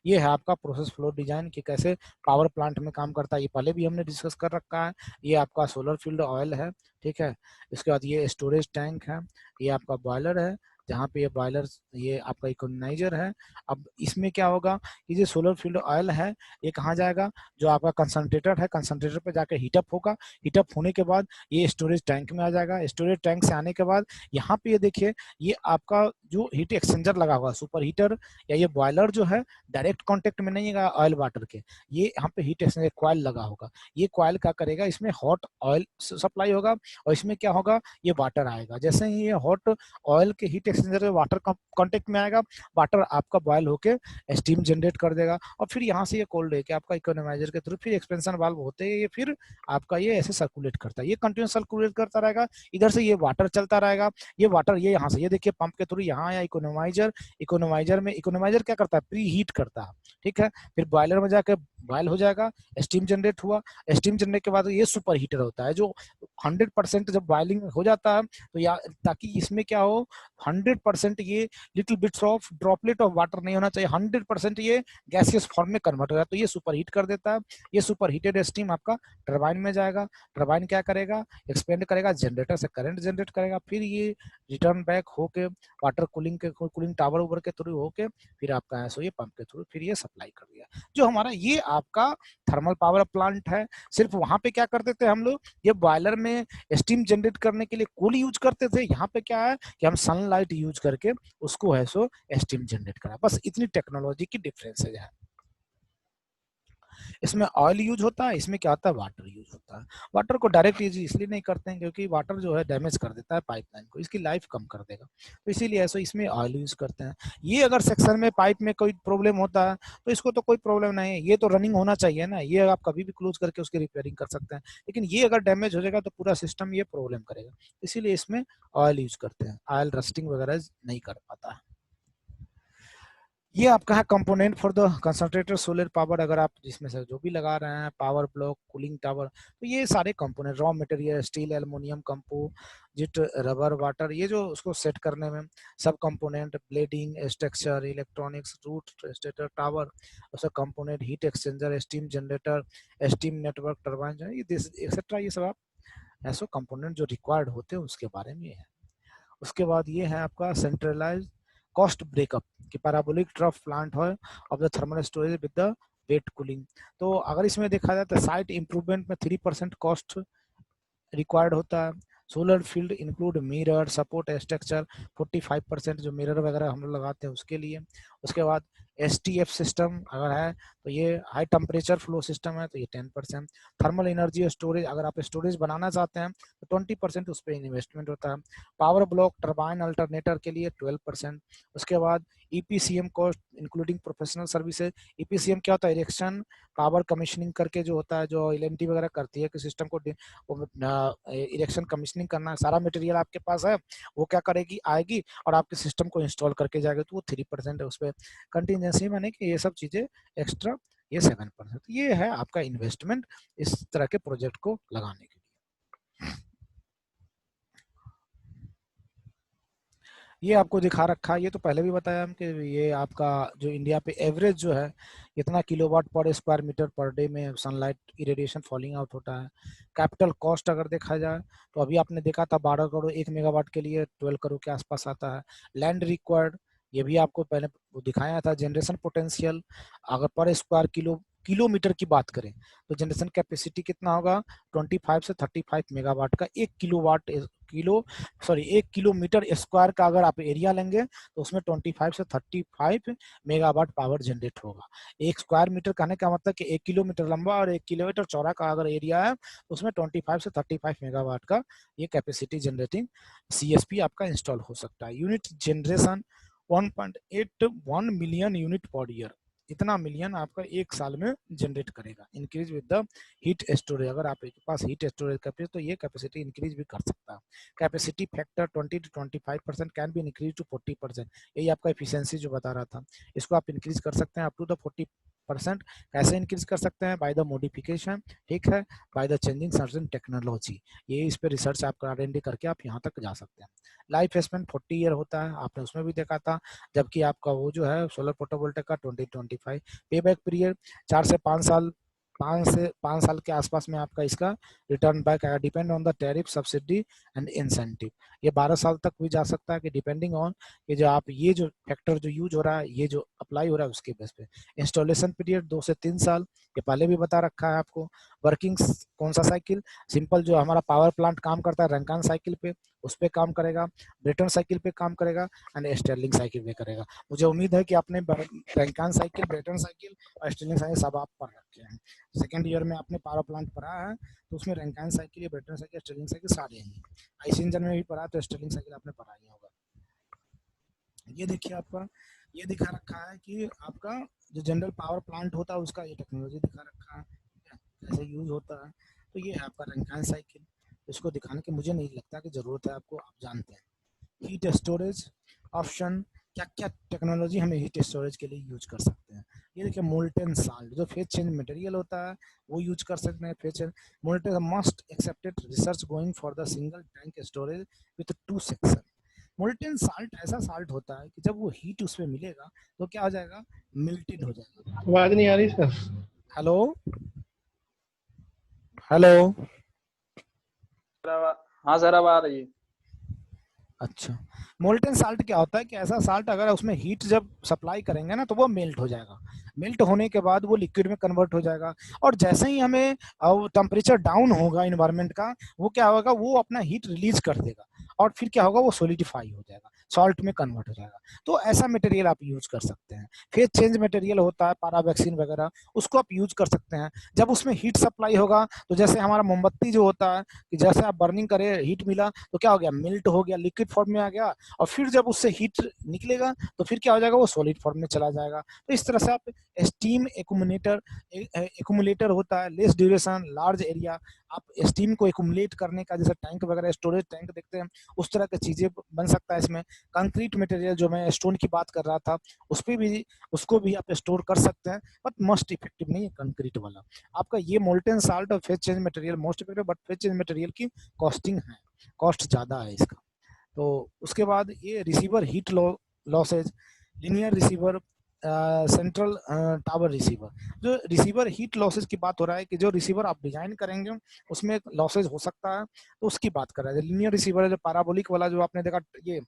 A: ये है आपका प्रोसेस फ्लो डिजाइन कि कैसे पावर प्लांट में काम करता है। ये पहले भी हमने डिस्कस कर रखा है। ये आपका सोलर फील्ड ऑयल है, ठीक है। इसके बाद ये स्टोरेज टैंक है, ये आपका बॉयलर है, जहाँ पे ये बॉयलर, ये आपका इकोनाइजर है। अब इसमें क्या होगा कि जो सोलर फील्ड ऑयल है ये कहाँ जाएगा, जो आपका कंसंट्रेटर है, कंसंट्रेटर पे जाके हीटअप होगा। हीटअप होने के बाद ये स्टोरेज टैंक में आ जाएगा। स्टोरेज टैंक से आने के बाद यहाँ पे ये देखिए, ये आपका जो हीट एक्सचेंजर लगा हुआ सुपर हीटर या ये बॉयलर जो है डायरेक्ट कांटेक्ट में नहीं है ऑयल वाटर के, ये यहाँ पे हीट एक्सचेंजर कॉइल लगा होगा। ये कॉइल क्या करेगा, इसमें हॉट ऑयल सप्लाई होगा और इसमें क्या होगा, ये वाटर आएगा। जैसे ही ये हॉट ऑयल के हीट एक्सचेंजर वाटर कांटेक्ट में आएगा, वाटर आपका बॉयल होके स्टीम जनरेट कर देगा और फिर यहाँ से ये कोल्ड है कि आपका इकोनोमाइजर के थ्रू फिर एक्सपेंशन वाल्व होते हैं, ये फिर आपका ये ऐसे सर्कुलेट करता है, ये कंटिन्यूस सर्कुलेट करता रहेगा। इधर से ये वाटर चलता रहेगा, ये वाटर ये यहाँ से ये देखिए पंप के थ्रू यहाँ आया इकोनोमाइजर। इकोनोमाइजर में इकोनोमाइजर क्या करता है, प्री हीट करता है, ठीक है। फिर बॉयलर में जाकर बॉयल हो जाएगा, स्टीम जनरेट हुआ। स्टीम जनरेट के बाद ये सुपर हीटर होता है जो 100% जब बॉइलिंग हो जाता है तो या ताकि इसमें क्या हो, 100% ये little bits of droplet of water नहीं होना चाहिए, 100% ये गैसियस फॉर्म में कन्वर्ट हो जाता है, तो ये सुपर हीट कर देता है। ये सुपर हीटेड स्टीम आपका टरबाइन में जाएगा। टरबाइन क्या करेगा, एक्सपेंड करेगा, जनरेटर से करंट जनरेट करेगा, फिर ये रिटर्न बैक होके वाटर कूलिंग के कूलिंग टावर ऊपर के थ्रू होके फिर आपका ऐसा ये पंप के थ्रू फिर ये सप्लाई कर दिया। जो हमारा ये आपका थर्मल पावर प्लांट है। सिर्फ वहां पे क्या करते थे हम लोग, ये बॉयलर में स्टीम जनरेट करने के लिए कोल यूज करते थे। यहाँ पे क्या है कि हम सनलाइट यूज करके उसको है सो स्टीम जनरेट करा, बस इतनी टेक्नोलॉजी की डिफरेंसेज है। इसमें ऑयल यूज होता है, इसमें क्या होता है, वाटर यूज होता है। वाटर को डायरेक्ट यूज इसलिए नहीं करते हैं क्योंकि वाटर जो है डैमेज कर देता है पाइपलाइन को, इसकी लाइफ कम कर देगा, तो इसीलिए ऐसा इसमें ऑयल यूज करते हैं। ये अगर सेक्शन में पाइप में कोई प्रॉब्लम होता है तो इसको तो कोई प्रॉब्लम नहीं है, ये तो रनिंग होना चाहिए ना, ये आप कभी भी क्लोज करके उसकी रिपेयरिंग कर सकते हैं। लेकिन ये अगर डैमेज हो जाएगा तो पूरा सिस्टम ये प्रॉब्लम करेगा, इसीलिए इसमें ऑयल यूज करते हैं। ऑयल रस्टिंग वगैरह नहीं कर पाता है। ये आपका है component for the concentrator solar power. अगर आप जिसमें से जो भी लगा रहे हैं, पावर ब्लॉक, कूलिंग टावर, तो ये सारे component, raw material, steel, aluminium, composite, rubber, water, ये जो उसको सेट करने में सब component, blading, structure, electronics, rotor, stator, tower, उसका component, heat exchanger, steam generator, steam network, turbine, जो है ये एक्सेट्रा, ये सब आप ऐसे कंपोनेंट जो रिक्वायर्ड होते हैं उसके बारे में है। उसके बाद ये है आपका सेंट्रलाइज कॉस्ट ब्रेकअप कि पैराबोलिक ट्रफ प्लांट है of the thermal storage with the wet cooling. तो अगर इसमें देखा जाए तो साइट इंप्रूवमेंट में 3% कॉस्ट रिक्वायर्ड होता है। Solar field include mirror support structure, 45% जो मिरर वगैरह हम लोग लगाते हैं उसके लिए। उसके बाद STF सिस्टम अगर है तो ये हाई टेम्परेचर फ्लो सिस्टम है तो ये 10%। थर्मल एनर्जी स्टोरेज, अगर आप स्टोरेज बनाना चाहते हैं तो 20% उस पर इन्वेस्टमेंट होता है। पावर ब्लॉक टरबाइन अल्टरनेटर के लिए 12%। उसके बाद EPCM cost including professional services. EPCM क्या होता है, इरेक्शन पावर कमीशनिंग करके जो होता है, जो LNT वगैरह करती है कि सिस्टम को इरेक्शन कमीशनिंग करना है, सारा मटेरियल आपके पास है, वो क्या करेगी, आएगी और आपके सिस्टम को इंस्टॉल करके जाएगी, तो वो 3% है उस पर कंटिजेंसी, माने कि ये सब चीजें एक्स्ट्रा, ये 7%। ये है आपका इन्वेस्टमेंट इस तरह के प्रोजेक्ट को लगाने के लिए। ये आपको दिखा रखा है, ये तो पहले भी बताया हम कि ये आपका जो इंडिया पे एवरेज जो है इतना किलोवाट पर स्क्वायर मीटर पर डे में सनलाइट इरेडिएशन फॉलिंग आउट होता है। कैपिटल कॉस्ट अगर देखा जाए तो अभी आपने देखा था 12 करोड़ 1 मेगावाट के लिए 12 करोड़ के आसपास आता है। लैंड रिक्वायर्ड, ये भी आपको पहले दिखाया था। जनरेशन पोटेंशियल, अगर पर स्क्वायर किलोमीटर की बात करें तो जनरेशन कैपेसिटी कितना होगा, 25 से 35 मेगावाट का। 1 किलोमीटर स्क्वायर का अगर आप एरिया लेंगे तो उसमें 25 से 35 मेगावाट पावर जनरेट होगा। 1 स्क्वायर मीटर कहने का मतलब कि 1 किलोमीटर लंबा और 1 किलोमीटर चौड़ा का अगर एरिया है तो उसमें 25 से 35 मेगावाट का ये कैपेसिटी जनरेटिंग CSP आपका इंस्टॉल हो सकता है। Unit generation 1.81 million unit per year, इतना मिलियन आपका एक साल में जनरेट करेगा। Increase with the heat storage, अगर आपके पास हीट स्टोरेज कैपेसिटी तो ये कैपेसिटी इंक्रीज भी कर सकता है। Capacity factor 20 to 25% can be increase to 40%, यही आपका एफिशिएंसी जो बता रहा था, इसको आप इंक्रीज कर सकते हैं अप टू द 40%। कैसे इंक्रीज कर सकते हैं, बाय द मॉडिफिकेशन, ठीक है, by the changing certain technology. ये इस पे रिसर्च आप R&D करके आप यहाँ तक जा सकते हैं। लाइफ स्पेन 40 ईयर होता है, आपने उसमें भी देखा था, जबकि आपका वो जो है सोलर फोटोवोल्टेक का 2025। पे बैक पीरियड 4 से 5 साल 5 साल के आसपास में आपका इसका रिटर्न बैक आएगा, depend on the tariff, subsidy and incentive. ये 12 साल तक भी जा सकता है कि डिपेंडिंग ऑन कि जो आप ये जो फैक्टर जो यूज हो रहा है, ये जो अप्लाई हो रहा है उसके बेस पे। इंस्टॉलेशन पीरियड 2 से 3 साल, ये पहले भी बता रखा है आपको। वर्किंग कौन सा साइकिल, सिंपल जो हमारा पावर प्लांट काम करता है रैंकान साइकिल पे, उस पर काम करेगा, ब्रेटन साइकिल पे काम करेगा एंड स्टर्लिंग साइकिल पे करेगा। मुझे उम्मीद है कि आपने रैंकान साइकिल, ब्रेटन साइकिल और स्टर्लिंग साइकिल सब आप पढ़ रखे हैं। सेकेंड ईयर में आपने पावर प्लांट पढ़ा है तो उसमें Rankine cycle, Brayton cycle, Stirling cycle सारे हैं। आईसी इंजन में भी पढ़ा तो स्टर्लिंग साइकिल आपने पढ़ा ही होगा। ये देखिए आपका ये दिखा रखा है कि आपका जो जनरल पावर प्लांट होता है उसका ये टेक्नोलॉजी दिखा रखा है, कैसे यूज होता है। तो ये है आपका रैंकान साइकिल। इसको दिखाने की मुझे नहीं लगता कि ज़रूरत है आपको, आप जानते हैं। हीट स्टोरेज ऑप्शन, क्या क्या टेक्नोलॉजी हमें हीट स्टोरेज के लिए यूज कर सकते हैं। ये देखिए मोल्टेन साल्ट, जो फेज चेंज मटेरियल होता है वो यूज कर सकते हैं। Phase change molten must accepted research going for the single tank storage with 2 section. Molten salt ऐसा साल्ट होता है कि जब वो हीट उसमें मिलेगा तो क्या हो जाएगा, मिल्टेड हो जाएगा।
B: आवाज नहीं आ रही सर।
A: हेलो हेलो,
C: हाँ सर अब आ रही है।
A: अच्छा, मोल्टेन साल्ट क्या होता है कि ऐसा साल्ट अगर उसमें हीट जब सप्लाई करेंगे ना तो वो मेल्ट हो जाएगा। मेल्ट होने के बाद वो लिक्विड में कन्वर्ट हो जाएगा, और जैसे ही हमें टेम्परेचर डाउन होगा इन्वायरमेंट का, वो क्या होगा, वो अपना हीट रिलीज कर देगा और फिर क्या होगा, वो सोलिडिफाई हो जाएगा, सॉल्ट में कन्वर्ट हो जाएगा। तो ऐसा मटेरियल आप यूज कर सकते हैं। फेज चेंज मटेरियल होता है पारा वैक्सीन वगैरह, उसको आप यूज कर सकते हैं। जब उसमें हीट सप्लाई होगा तो जैसे हमारा मोमबत्ती जो होता है कि जैसे आप बर्निंग करें, हीट मिला तो क्या हो गया, मेल्ट हो गया, लिक्विड फॉर्म में आ गया, और फिर जब उससे हीट निकलेगा तो फिर क्या हो जाएगा, वो सॉलिड फॉर्म में चला जाएगा। तो इस तरह से आप स्टीम एक्यूमुलेटर होता है, लेस ड्यूरेशन लार्ज एरिया, आप स्टीम को एक्यूमुलेट करने का, जैसे टैंक वगैरह स्टोरेज टैंक देखते हैं उस तरह की चीजें बन सकता है इसमें। कंक्रीट मटेरियल जो मैं स्टोन की बात कर रहा था उस पर भी, उसको भी आप स्टोर कर सकते हैं, बट मोस्ट इफेक्टिव नहीं है कंक्रीट वाला। आपका ये मोल्टेन साल्ट और phase change material most effective, but phase change material की कॉस्टिंग है, कॉस्ट ज़्यादा है इसका। तो उसके बाद ये receiver heat losses, linear receiver, central tower receiver. जो रिसीवर हीट लॉसेज की बात हो रहा है कि जो रिसीवर आप डिजाइन करेंगे उसमें लॉसेज हो सकता है, तो उसकी बात कर रहा है। लिनियर रिसीवर है जो पैराबोलिक वाला जो आपने देखा, ये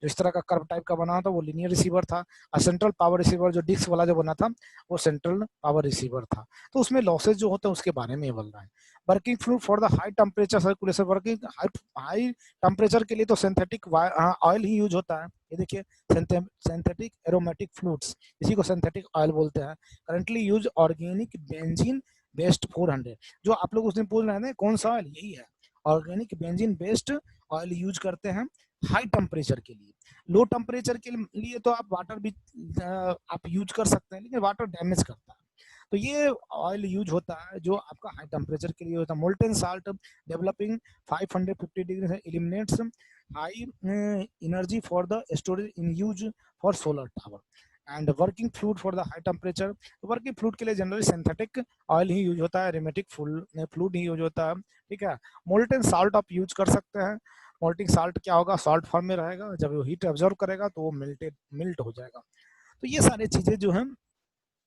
A: जो इस तरह का कर्व टाइप का बना था वो लिनियर रिसीवर था, और सेंट्रल पावर रिसीवर जो डिस्क वाला जो बना था वो सेंट्रल पावर रिसीवर था। तो उसमें लॉसेज जो होते हैं उसके बारे में ये बोल रहा है। Working fluid for the high temperature circulation, working high temperature के लिए तो सिंथेटिक ऑयल ही यूज होता है। ये देखिए सिंथेटिक एरोमेटिक फ्लूइड्स, इसी को सिंथेटिक ऑयल बोलते हैं। Currently use organic benzene based 400, जो आप लोग उस दिन पूछ रहे थे कौन सा ऑयल, यही है organic benzene based oil use करते हैं हाई टेम्परेचर के लिए। लो टेम्परेचर के लिए तो आप वाटर भी आप यूज कर सकते हैं, लेकिन वाटर डैमेज करता है। तो ये ऑयल यूज होता है जो आपका हाई टेम्परेचर के लिए होता है। मोल्टेन साल्ट डेवलपिंग 550 डिग्री से eliminates high energy for the storage in use for solar tower and working fluid for the high temperature. Working fluid के लिए जनरली सिंथेटिक ऑयल ही यूज होता है, एरोमेटिक फ्लूइड ही use होता है। ठीक है, molten salt आप यूज कर सकते हैं। मोल्टिंग साल्ट क्या होगा, सॉल्ट फॉर्म में रहेगा, जब वो हीट ऑब्जर्व करेगा तो वो मिल्ट हो जाएगा। तो ये सारी चीजें जो हैं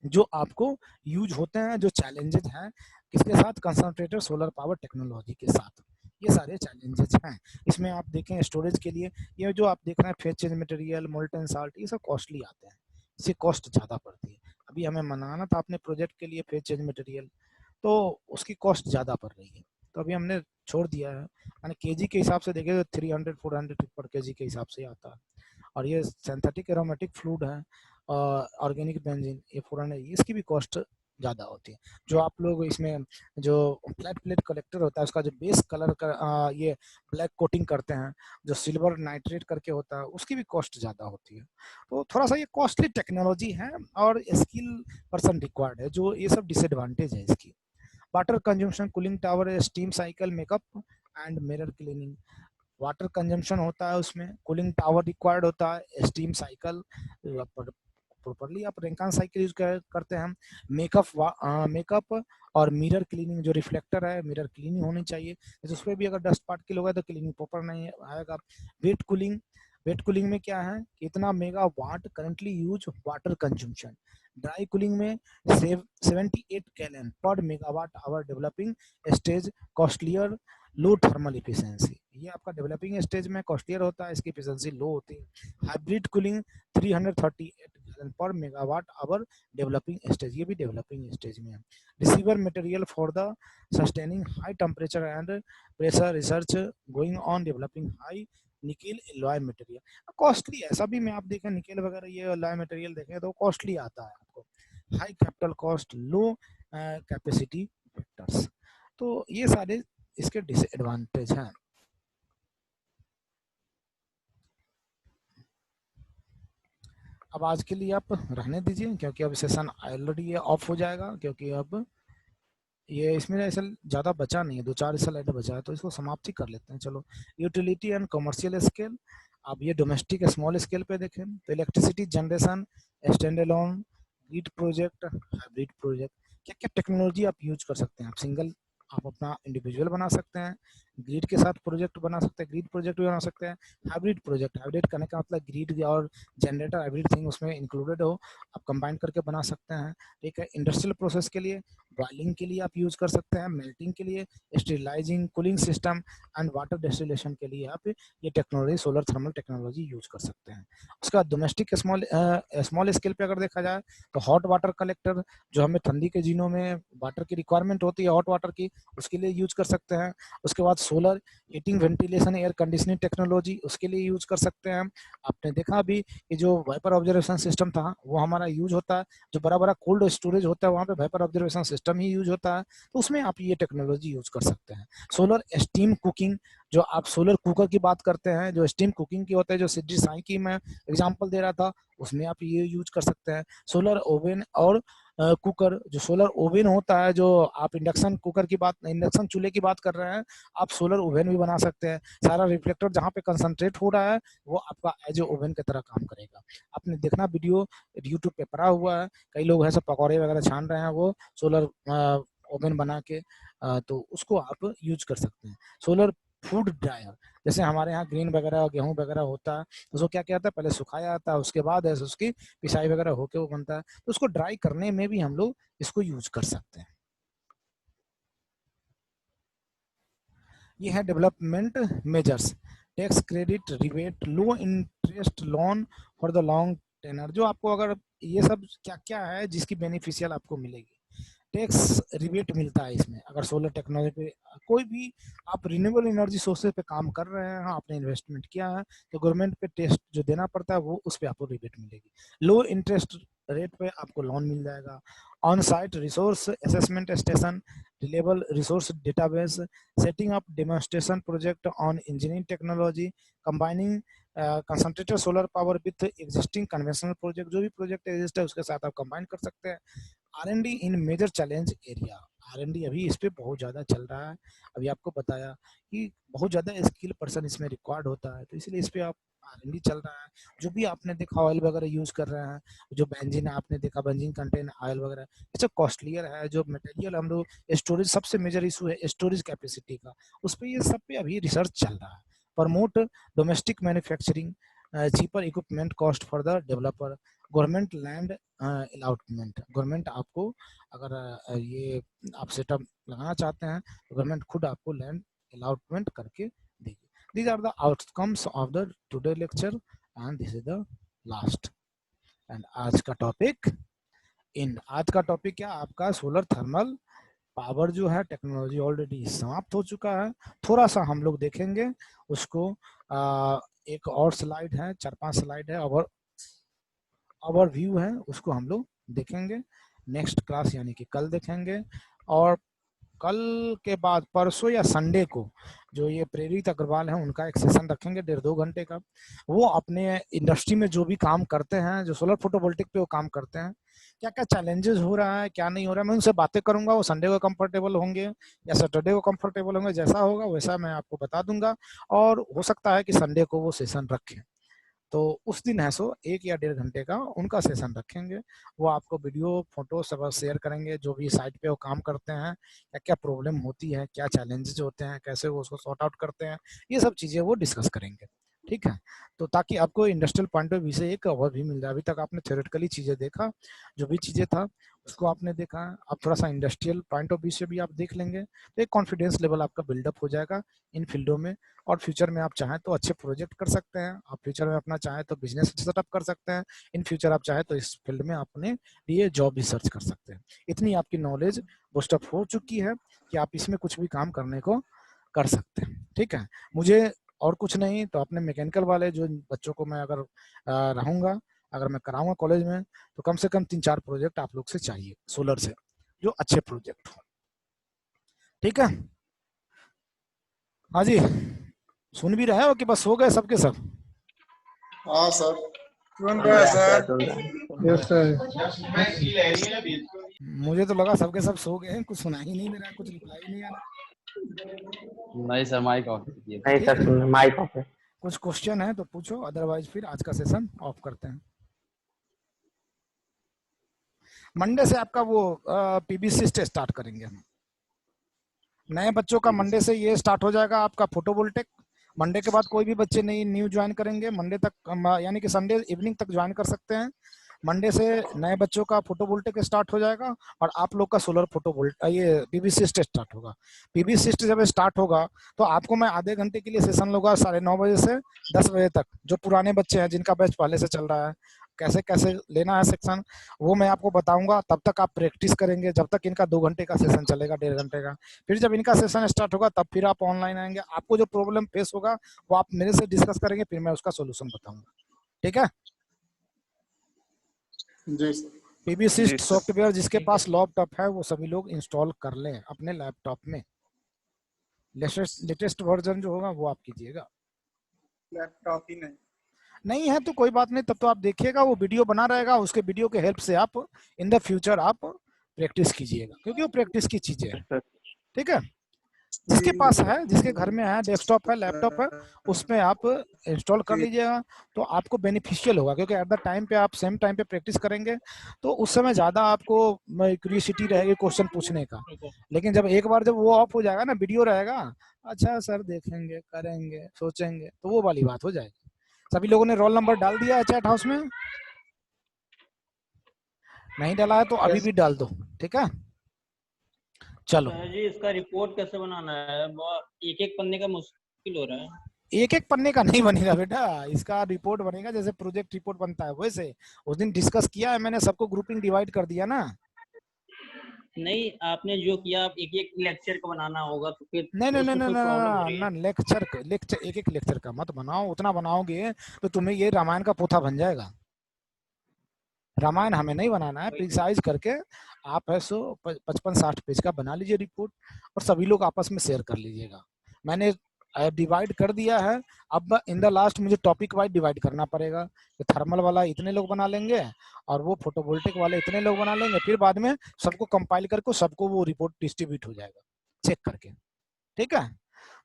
A: जो आपको यूज होते हैं, जो चैलेंजेस हैं किसके साथ, कंसंट्रेटेड सोलर पावर टेक्नोलॉजी के साथ, ये सारे चैलेंजेस हैं। इसमें आप देखें स्टोरेज के लिए ये जो आप देख रहे हैं phase change material, molten salt, ये सब कॉस्टली आते हैं, इससे कॉस्ट ज़्यादा पड़ती है। अभी हमें मंगाना था अपने प्रोजेक्ट के लिए फेज चेंज मटेरियल, तो उसकी कॉस्ट ज़्यादा पड़ रही है, तो अभी हमने छोड़ दिया है। यानी केजी के हिसाब से देखें तो 300-400 पर केजी के हिसाब से आता है। और ये सिंथेटिक एरोमेटिक फ्लूइड है, ऑर्गेनिक बेंजीन, ये 400, इसकी भी कॉस्ट ज़्यादा होती है। जो आप लोग इसमें जो फ्लैट प्लेट कलेक्टर होता है उसका जो बेस कलर का ये ब्लैक कोटिंग करते हैं, जो सिल्वर नाइट्रेट करके होता है, उसकी भी कॉस्ट ज़्यादा होती है। तो थोड़ा सा ये कॉस्टली टेक्नोलॉजी है और स्किल पर्सन रिक्वायर्ड है, जो ये सब डिसएडवांटेज है इसकी। Water consumption, cooling tower, steam cycle, makeup and mirror cleaning. Water consumption होता है उसमें, कूलिंग टावर रिक्वायर्ड होता है, स्टीम साइकिल प्रॉपरली आप रेंकान साइकिल यूज करते हैं। मेकअप और मिरर क्लीनिंग, जो रिफ्लेक्टर है मिरर क्लीनिंग होनी चाहिए, जैसे उस पर भी अगर डस्ट पार्टिकल होगा तो क्लीनिंग प्रॉपर नहीं आएगा। वेट कूलिंग वेट कूलिंग में क्या है, कितना megawatt currently use water consumption. Dry cooling में 78 गैलन पर megawatt hour developing stage, costlier, low thermal efficiency. ये आपका डेवलपिंग स्टेज में कॉस्टलियर होता है, इसकी इफिशिएंसी लो होती है। हाइब्रिड कूलिंग 338 गैलन पर मेगावाट आवर डेवलपिंग स्टेज, ये भी डेवलपिंग स्टेज में है। Receiver material for the sustaining high temperature and pressure research going on developing high nickel alloy material. Costly है सभी में, आप देखें निकेल वगैरह ये एलॉय मटेरियल देखें तो कॉस्टली आता है आपको। हाई कैपिटल कॉस्ट, लो कैपेसिटी फैक्टर्स, तो ये सारे इसके डिसएडवांटेज हैं। अब आज के लिए आप रहने दीजिए, क्योंकि अब सेशन ऑलरेडी ये ऑफ हो जाएगा, क्योंकि अब ये इसमें ऐसा ज़्यादा बचा नहीं है, 2-4 स्लाइड बचा है, तो इसको समाप्ति कर लेते हैं। चलो, यूटिलिटी एंड कमर्शियल स्केल। अब ये डोमेस्टिक स्मॉल स्केल पे देखें तो electricity generation, stand alone, grid project, hybrid project. क्या क्या टेक्नोलॉजी आप यूज कर सकते हैं, आप सिंगल आप अपना इंडिविजुअल बना सकते हैं, ग्रिड के साथ प्रोजेक्ट बना सकते हैं, ग्रिड प्रोजेक्ट भी बना सकते हैं, हाइब्रिड प्रोजेक्ट, हाइब्रिड करने का मतलब ग्रिड और जनरेटर हाइब्रिड थिंग उसमें इंक्लूडेड हो, आप कंबाइन करके बना सकते हैं। ठीक है, इंडस्ट्रियल प्रोसेस के लिए बॉइलिंग के लिए आप यूज कर सकते हैं, मेल्टिंग के लिए, sterilising, cooling system and water distillation के लिए आप ये technology, solar thermal technology use कर सकते हैं। उसका डोमेस्टिक स्मॉल स्केल पे अगर देखा जाए तो हॉट वाटर कलेक्टर, जो हमें ठंडी के दिनों में वाटर की रिक्वायरमेंट होती है हॉट वाटर की, उसके लिए यूज कर सकते हैं। उसके बाद solar heating, ventilation, air conditioning technology, उसके लिए यूज कर सकते हैं। आपने देखा अभी कि जो वाइपर ऑब्जर्वेशन सिस्टम था वो हमारा यूज होता है, जो बड़ा बड़ा कोल्ड स्टोरेज होता है वहाँ पे वाइपर ऑब्जर्वेशन सिस्टम ही यूज होता है, तो उसमें आप ये टेक्नोलॉजी यूज कर सकते हैं। सोलर स्टीम कुकिंग, जो आप सोलर कुकर की बात करते हैं, जो स्टीम कुकिंग की होता है, जो सिद्धि साई की मैं एग्जांपल दे रहा था, उसमें आप ये यूज कर सकते हैं। सोलर ओवन और कुकर, जो सोलर ओवन होता है, जो आप इंडक्शन कुकर की बात, इंडक्शन चूल्हे की बात कर रहे हैं, आप सोलर ओवन भी बना सकते हैं। सारा रिफ्लेक्टर जहाँ पे कंसंट्रेट हो रहा है वो आपका एज ए ओवन की तरह काम करेगा। आपने देखना वीडियो यूट्यूब पे पड़ा हुआ है, कई लोग ऐसे पकौड़े वगैरह छान रहे हैं वो सोलर ओवन बना के, तो उसको आप यूज कर सकते हैं। सोलर फूड ड्रायर, जैसे हमारे यहाँ ग्रीन वगैरह गेहूं वगैरह होता है, तो उसको क्या क्या आता है, पहले सुखाया जाता है, उसके बाद ऐसे उसकी पिसाई वगैरह होके वो बनता है, तो उसको ड्राई करने में भी हम लोग इसको यूज कर सकते हैं। ये है development measures, tax credit, rebate, low interest loan for the long tenure. जो आपको अगर ये सब क्या क्या है जिसकी बेनिफिशियल आपको मिलेगी, टैक्स रिबेट मिलता है इसमें। अगर सोलर टेक्नोलॉजी पे कोई भी आप रिन्यूएबल एनर्जी सोर्सेज पे काम कर रहे हैं, आपने इन्वेस्टमेंट किया है, तो गवर्नमेंट पे टैक्स जो देना पड़ता है वो उस पे आपको रिबेट मिलेगी। लो इंटरेस्ट रेट पे आपको लोन मिल जाएगा। On site resource assessment station, reliable resource database, setting up demonstration project on engineering technology, combining concentrated solar power with existing conventional project, जो भी प्रोजेक्ट एग्जिस्ट है उसके साथ आप कंबाइन कर सकते हैं। R&D इन मेजर चैलेंज एरिया, R&D अभी इस पे बहुत ज़्यादा चल रहा है। अभी आपको बताया कि बहुत ज़्यादा स्किल पर्सन इसमें रिक्वायर्ड होता है, तो इसलिए इस पे आप R&D चल रहा है। जो भी आपने देखा ऑयल वगैरह यूज कर रहे हैं, जो बेंजीन आपने देखा, बेंजीन कंटेन ऑयल वगैरह, ये सब कॉस्टलियर है। जो मटेरियल हम लोग स्टोरेज, सबसे मेजर इशू है स्टोरेज कैपेसिटी का, उस पे ये सब पे अभी रिसर्च चल रहा है। Promote domestic manufacturing, cheaper equipment cost for the developer, government land allotment, government आपको अगर ये आप सेटअप लगाना चाहते हैं तो गवर्नमेंट खुद आपको लैंड अलॉटमेंट करके देगी। These are the outcomes of the today lecture and this is the last and आज का टॉपिक इन आज का टॉपिक क्या आपका सोलर थर्मल पावर जो है टेक्नोलॉजी ऑलरेडी समाप्त हो चुका है। थोड़ा सा हम लोग देखेंगे उसको, एक और स्लाइड है, 4-5 स्लाइड है और ओवरव्यू है, उसको हम लोग देखेंगे नेक्स्ट क्लास यानी कि कल देखेंगे। और कल के बाद परसों या संडे को जो ये प्रेरित अग्रवाल है उनका एक सेशन रखेंगे 1.5-2 घंटे का। वो अपने इंडस्ट्री में जो भी काम करते हैं, जो सोलर फोटोवोल्टिक पे वो काम करते हैं, क्या क्या चैलेंजेस हो रहा है क्या नहीं हो रहा है, मैं उनसे बातें करूंगा। वो संडे को कंफर्टेबल होंगे या सैटरडे को कंफर्टेबल होंगे, जैसा होगा वैसा मैं आपको बता दूंगा। और हो सकता है कि संडे को वो सेशन रखें, तो उस दिन है सो 1 या 1.5 घंटे का उनका सेशन रखेंगे। वो आपको वीडियो फोटो सब शेयर करेंगे, जो भी साइट पे वो काम करते हैं, क्या क्या प्रॉब्लम होती है, क्या चैलेंजेस होते हैं, कैसे वो उसको सॉर्ट आउट करते हैं, ये सब चीज़ें वो डिस्कस करेंगे। ठीक है। तो ताकि आपको इंडस्ट्रियल पॉइंट ऑफ व्यू से एक कवर भी मिल जाए। अभी तक आपने थ्योरेटिकली चीजें देखा, जो भी चीजें था उसको आपने देखा, अब थोड़ा सा इंडस्ट्रियल पॉइंट ऑफ व्यू से भी आप देख लेंगे तो एक कॉन्फिडेंस लेवल आपका बिल्डअप हो जाएगा इन फील्डों में। और फ्यूचर में आप चाहें तो अच्छे प्रोजेक्ट कर सकते हैं, आप फ्यूचर में अपना चाहें तो बिजनेस सेटअप कर सकते हैं, इन फ्यूचर आप चाहें तो इस फील्ड में अपने लिए जॉब भी सर्च कर सकते हैं। इतनी आपकी नॉलेज बूस्टअप हो चुकी है कि आप इसमें कुछ भी काम करने को कर सकते हैं। ठीक है, मुझे और कुछ नहीं तो अपने मैकेनिकल वाले जो बच्चों को मैं अगर रहूंगा, अगर मैं कराऊंगा कॉलेज में, तो कम से कम 3-4 प्रोजेक्ट आप लोग से चाहिए सोलर से, जो अच्छे प्रोजेक्ट हो। ठीक है, हाँ जी, सुन भी रहे हो कि बस हो गए सबके सब?
B: हाँ सर, सुन रहे सर।
C: Yes sir.
A: मुझे तो लगा सबके सब सो गए हैं, कुछ सुना ही नहीं दे रहा, कुछ रिप्लाई ही नहीं आ रहा।
D: नहीं सर, माइक ऑफ
C: नहीं सर, सुन माइक ऑफ है।
A: कुछ क्वेश्चन है तो पूछो, अदरवाइज फिर आज का सेशन ऑफ करते हैं। मंडे से आपका वो पीबीसी से स्टार्ट करेंगे हम। नए बच्चों का मंडे से ये स्टार्ट हो जाएगा आपका फोटोवोल्टेक। मंडे के बाद कोई भी बच्चे नई न्यू ज्वाइन करेंगे मंडे तक, यानी कि संडे इवनिंग तक ज्वाइन कर सकते हैं। मंडे से नए बच्चों का फोटोवोल्टेक स्टार्ट हो जाएगा और आप लोग का सोलर फोटोवोल्ट ये पीवी स्टार्ट होगा। पीवी जब स्टार्ट होगा तो आपको मैं आधे घंटे के लिए सेशन लूंगा 9:30 बजे से 10 बजे तक। जो पुराने बच्चे हैं जिनका बैच पहले से चल रहा है, कैसे कैसे लेना है सेक्शन वो मैं आपको बताऊंगा। तब तक आप प्रैक्टिस करेंगे, जब तक इनका 2 घंटे का सेशन चलेगा, 1.5 घंटे का। फिर जब इनका सेशन स्टार्ट होगा तब फिर आप ऑनलाइन आएंगे। आपको जो प्रॉब्लम फेस होगा वो आप मेरे से डिस्कस करेंगे, फिर मैं उसका सोल्यूशन बताऊंगा। ठीक है,
B: जी सर।
A: पीबीसिस्ट सॉफ्टवेयर जिसके पास लैपटॉप है वो सभी लोग इंस्टॉल कर लें अपने लैपटॉप में। लेटेस्ट वर्जन जो होगा वो आप कीजिएगा।
B: लैपटॉप ही
A: नहीं है तो कोई बात नहीं, तब तो आप देखिएगा, वो वीडियो बना रहेगा, उसके वीडियो के हेल्प से आप इन द फ्यूचर आप प्रैक्टिस कीजिएगा, क्योंकि वो प्रैक्टिस की चीजें हैं। ठीक है, जिसके पास है, जिसके घर में है, डेस्कटॉप है, लैपटॉप है, उसमें आप इंस्टॉल कर लीजिएगा तो आपको बेनिफिशियल होगा। क्योंकि एट द टाइम पे आप सेम टाइम पे प्रैक्टिस करेंगे तो उस समय ज्यादा आपको क्यूरियोसिटी रहेगी क्वेश्चन पूछने का। लेकिन जब एक बार जब वो ऑफ हो जाएगा ना, वीडियो रहेगा, अच्छा सर देखेंगे, करेंगे, सोचेंगे, तो वो वाली बात हो जाएगी। सभी लोगों ने रोल नंबर डाल दिया है चैट हाउस में? नहीं डाला है तो अभी भी डाल दो। ठीक है, चलो।
E: जी इसका रिपोर्ट कैसे बनाना है? एक एक पन्ने का मुश्किल हो रहा है।
A: एक एक पन्ने का नहीं बनेगा बेटा, इसका रिपोर्ट बनेगा जैसे प्रोजेक्ट रिपोर्ट बनता है वैसे। उस दिन डिस्कस किया है मैंने, सबको ग्रुपिंग डिवाइड कर दिया ना।
E: नहीं, आपने जो किया आप एक एक लेक्चर का बनाना होगा तो फिर
A: नहीं नहीं नहीं
E: उसमें
A: नहीं
E: कोई प्रॉब्लम हो रही
A: ना,
E: है।
A: लेक्चर एक एक लेक्चर का मत बनाओ। उतना बनाओगे तो तुम्हें ये रामायण का पोथा बन जाएगा। रामायण हमें नहीं बनाना है, प्रिसाइज करके आप है सो 55-60 पेज का बना लीजिए रिपोर्ट और सभी लोग आपस में शेयर कर लीजिएगा। मैंने डिवाइड कर दिया है। अब इन द लास्ट मुझे टॉपिक वाइज डिवाइड करना पड़ेगा कि थर्मल वाला इतने लोग बना लेंगे और वो फोटोवोल्टिक वाले इतने लोग बना लेंगे। फिर बाद में सबको कंपाइल करके सबको वो रिपोर्ट डिस्ट्रीब्यूट हो जाएगा चेक करके। ठीक है,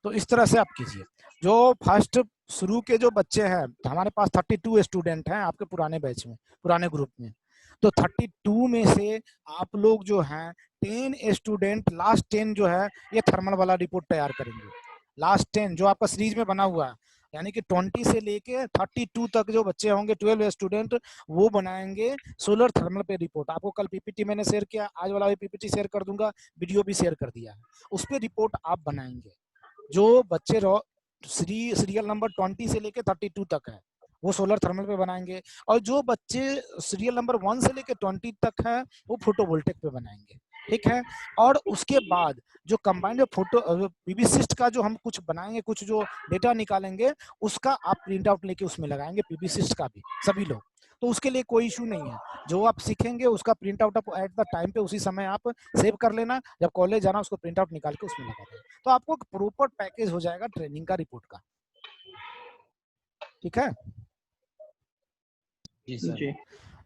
A: तो इस तरह से आप कीजिए। जो फर्स्ट शुरू के जो बच्चे हैं, हमारे पास 32 स्टूडेंट हैं आपके पुराने बैच में, पुराने ग्रुप में। तो 32 में से आप लोग जो हैं 10 स्टूडेंट, लास्ट 10 जो है ये थर्मल वाला रिपोर्ट तैयार करेंगे। लास्ट 10 जो आपका सीरीज में बना हुआ है, यानी कि 20 से लेके 32 तक जो बच्चे होंगे, 12 स्टूडेंट, वो बनाएंगे सोलर थर्मल पे रिपोर्ट। आपको कल पीपीटी मैंने शेयर किया, आज वाला भी पीपीटी शेयर कर दूंगा, वीडियो भी शेयर कर दिया है, उस पर रिपोर्ट आप बनाएंगे। जो बच्चे सीरियल नंबर 20 से लेके 32 तक है वो सोलर थर्मल पे बनाएंगे, और जो बच्चे सीरियल नंबर 1 से लेके 20 तक है वो फोटोवोल्टिक पे बनाएंगे। ठीक है, और उसके बाद जो कंबाइंड फोटो पीबीसिस्ट का जो हम कुछ बनाएंगे, कुछ जो डेटा निकालेंगे, उसका आप प्रिंट आउट लेके उसमें लगाएंगे, पीबीसिस्ट का भी सभी लोग। तो उसके लिए कोई इशू नहीं है, जो आप सीखेंगे उसका प्रिंट आउट आप एट द टाइम पे उसी समय आप सेव कर लेना, जब कॉलेज जाना उसको प्रिंट आउट निकाल के उसमें लगा देना, तो आपको प्रॉपर पैकेज हो जाएगा ट्रेनिंग का, रिपोर्ट का। ठीक है
D: जी सर।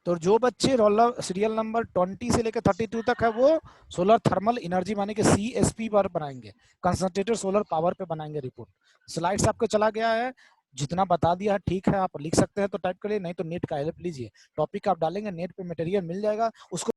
A: तो जो बच्चे रोल सीरियल नंबर 20 से लेकर 32 तक है वो सोलर थर्मल एनर्जी माने कि CSP पर बनाएंगे, कंसंट्रेटेड सोलर पावर पे बनाएंगे रिपोर्ट। स्लाइड्स आपको चला गया है, जितना बता दिया है ठीक है, आप लिख सकते हैं तो टाइप करिए, नहीं तो नेट का हेल्प लीजिए। टॉपिक आप डालेंगे नेट पे मटेरियल मिल जाएगा, उसको